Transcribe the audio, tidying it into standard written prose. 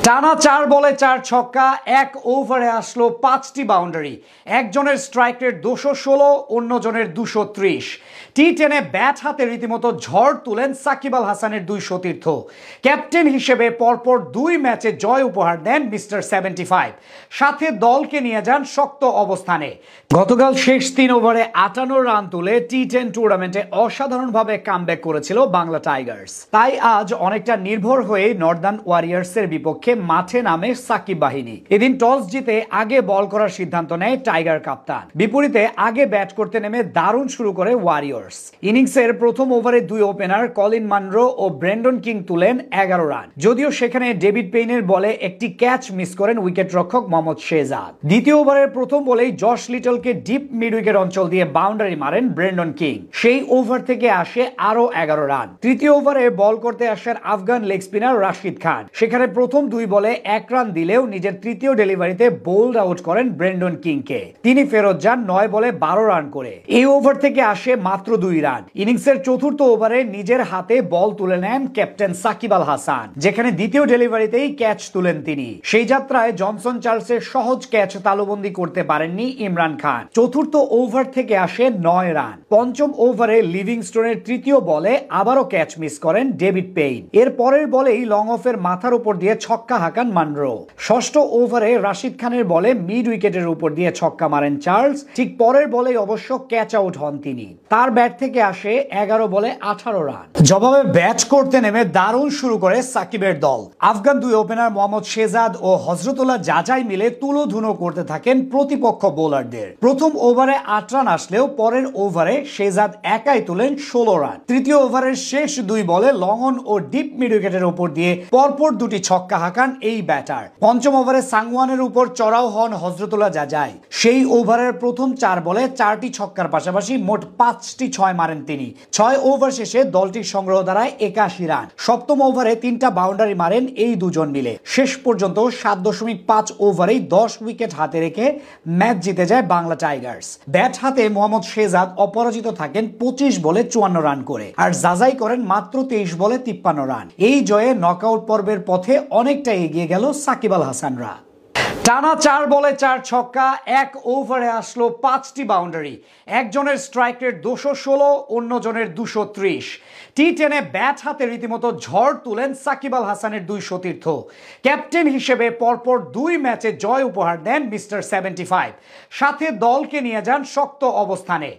টানা 4 বলে 4 ছক্কা, এক ওভারে আসলো 5টি বাউন্ডারি। একজনের স্ট্রাইক রেট 216, অন্যজনের 230। টি10-এ ব্যাট হাতে রীতিমতো ঝড় তুলেন সাকিব আল হাসানের দুই সতীর্থ। ক্যাপ্টেন হিসেবে পরপর 2 ম্যাচে জয় উপহার দেন মিস্টার 75। সাথে দলকে নিয়ে যান শক্ত অবস্থানে। গতকাল শেষ 3 ওভারে 58 রান তুলে টি10 টুর্নামেন্টে অসাধারণভাবে কামব্যাক করেছিল বাংলা টাইগার্স। তাই আজ অনেকটা নির্ভর হয়ে নর্দার্ন ওয়ারিয়র্সের বিপক্ষে মাঠে নামে সাকিব বাহিনী। এদিন টস জিতে আগে বল করার সিদ্ধান্ত নেয় টাইগার কাপ্তান। বিপরীতে আগে ব্যাট করতে নেমে দারুণ শুরু করে ওয়ারিয়র্স। ইনিংসের প্রথম ওভারে 2 ওপেনার কলিন মানরো ও ব্রেন্ডন কিং তুলেন 11 রান। যদিও সেখানে ডেভিড পেইনের বলে একটি ক্যাচ মিস করেন উইকেট রক্ষক মোহাম্মদ শেহজাদ। দ্বিতীয় ওভারের প্রথম বলেই জশ লিটলকে ডিপ মিড উইকেট অঞ্চল দিয়ে বাউন্ডারি মারেন ব্রেন্ডন কিং। সেই ওভার থেকে আসে আরো 11 রান। তৃতীয় ওভারে বল করতে আসেন আফগান লেগ স্পিনার রাশিদ খান। সেখানে প্রথম 2 বলে 1 রান দিলেও নিজের তৃতীয় ডেলিভারিতে বোল্ড আউট করেন ব্রেন্ডন কিংকে। তিনি ফেরত যান 9 বলে 12 রান করে। এই ওভার থেকে আসে মাত্র 2 রান। ইনিংসের চতুর্থ ওভারে নিজের হাতে বল তুলে নেন ক্যাপ্টেন সাকিব আল হাসান, যেখানে দ্বিতীয় ডেলিভারিতেই ক্যাচ তুলেন তিনি। সেই যাত্রায় জনসন চার্লসের সহজ ক্যাচ তালুবন্দী করতে পারেননি ইমরান খান। চতুর্থ ওভার থেকে আসে 9 রান। পঞ্চম ওভারে লিভিংস্টোনের তৃতীয় বলে আবারও ক্যাচ মিস করেন ডেভিড পেইন। এর পরের বলেই লং অফের মাথার উপর দিয়ে ছক্কা হাঁকান মানরো। ষষ্ঠ ওভারে রাশিদ খানের বলে মিড উইকেটের উপর দিয়ে ছক্কা মারেন চার্লস। ঠিক পরের বলেই অবশ্য ক্যাচ আউট হন তিনি। তার ব্যাট থেকে আসে 11 বলে 18 রান। জবাবে ব্যাট করতে নেমে দারুণ শুরু করে সাকিবের দল। আফগান 2 ওপেনার মোহাম্মদ শেহজাদ ও হযরতুল্লাহ জাজাই মিলে তুলোধুনো করতে থাকেন প্রতিপক্ষ বোলারদের। প্রথম ওভারে 8 রান আসলেও পরের ওভারে শেহজাদ একাই তুলেন 16 রান। তৃতীয় ওভারের শেষ 2 বলে লং অন ও ডিপ মিড উইকেটের উপর দিয়ে পরপর 2টি ছক্কা হাঁকান এই ব্যাটার। পঞ্চম ওভারে সাংওয়ানের উপর চড়াও হন হযরতুল্লাহ জাজাই। সেই ওভারের প্রথম 4 বলে 4টি ছক্কার পাশাপাশি মোট 5টি 6 মারেন তিনি। 6 ওভার শেষে দলটির সংগ্রহ দাঁড়ায় 81 রান। সপ্তম ওভারে 3টা বাউন্ডারি মারেন এই দুজন মিলে। শেষ পর্যন্ত 7.5 ওভারেই 10 উইকেট হাতে রেখে ম্যাচ জিতে যায় বাংলা টাইগার্স। ব্যাট হাতে মোহাম্মদ শেহজাদ অপরাজিত থাকেন 25 বলে 54 রান করে, আর জাজাই করেন মাত্র 23 বলে 53 রান। এই জয়ে নকআউট পর্বের পথে অনেকটা এগিয়ে গেল সাকিব আল হাসানরা। টানা 4 বলে 4 ছক্কা, এক ওভারে আসলো 5টি বাউন্ডারি। একজনের স্ট্রাইক রেট 216, অন্যজনের 230। টি10-এ ব্যাট হাতে রীতিমতো ঝড় তুলেন সাকিব আল হাসানের দুই সতীর্থ। ক্যাপ্টেন হিসেবে পরপর 2 ম্যাচে জয় উপহার দেন মিস্টার 75। সাথে দলকে নিয়ে যান শক্ত অবস্থানে।